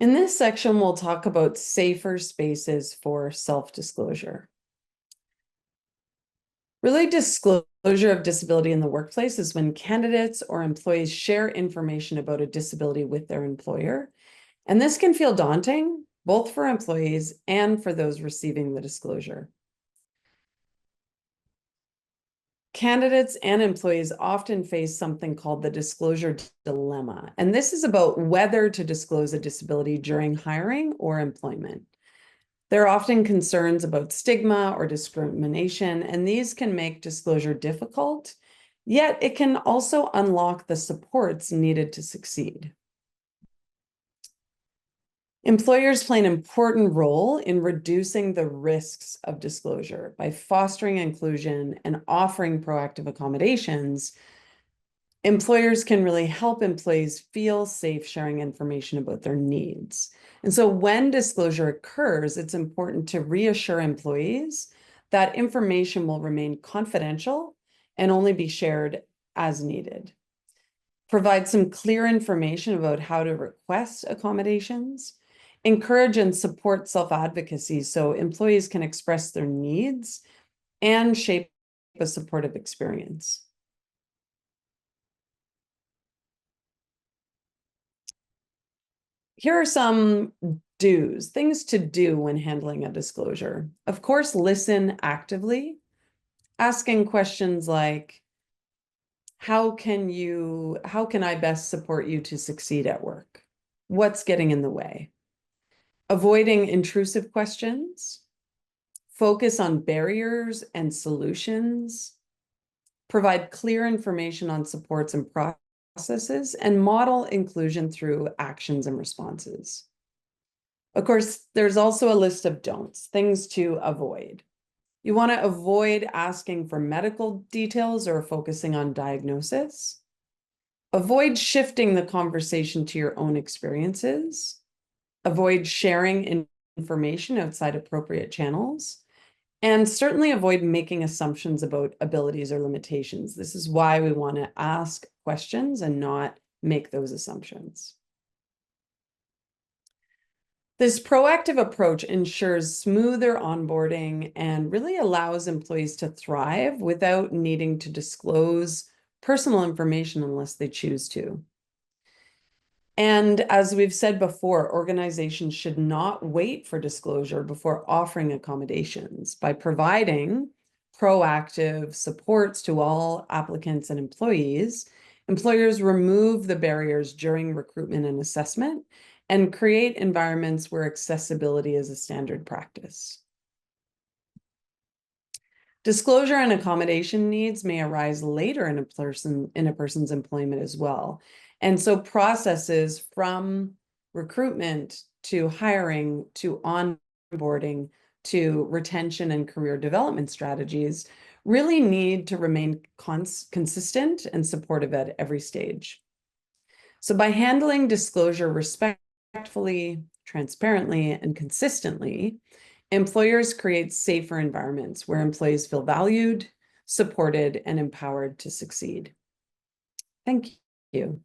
In this section, we'll talk about safer spaces for self-disclosure. Really, disclosure of disability in the workplace is when candidates or employees share information about a disability with their employer. And this can feel daunting, both for employees and for those receiving the disclosure. Candidates and employees often face something called the disclosure dilemma. And this is about whether to disclose a disability during hiring or employment. There are often concerns about stigma or discrimination, and these can make disclosure difficult, yet it can also unlock the supports needed to succeed. Employers play an important role in reducing the risks of disclosure by fostering inclusion and offering proactive accommodations. Employers can really help employees feel safe sharing information about their needs. And so when disclosure occurs, it's important to reassure employees that information will remain confidential and only be shared as needed. Provide some clear information about how to request accommodations. Encourage and support self-advocacy so employees can express their needs and shape a supportive experience. Here are some do's, things to do when handling a disclosure. Of course, listen actively, asking questions like, how can I best support you to succeed at work? What's getting in the way? Avoiding intrusive questions, focus on barriers and solutions, provide clear information on supports and processes, and model inclusion through actions and responses. Of course, there's also a list of don'ts, things to avoid. You want to avoid asking for medical details or focusing on diagnosis. Avoid shifting the conversation to your own experiences. Avoid sharing information outside appropriate channels. And certainly avoid making assumptions about abilities or limitations. This is why we want to ask questions and not make those assumptions. This proactive approach ensures smoother onboarding and really allows employees to thrive without needing to disclose personal information unless they choose to. And as we've said before, organizations should not wait for disclosure before offering accommodations. By providing proactive supports to all applicants and employees, employers remove the barriers during recruitment and assessment and create environments where accessibility is a standard practice. Disclosure and accommodation needs may arise later in a person's employment as well. And so processes from recruitment to hiring to onboarding to retention and career development strategies really need to remain consistent and supportive at every stage. So by handling disclosure respectfully, transparently, and consistently, employers create safer environments where employees feel valued, supported, and empowered to succeed. Thank you.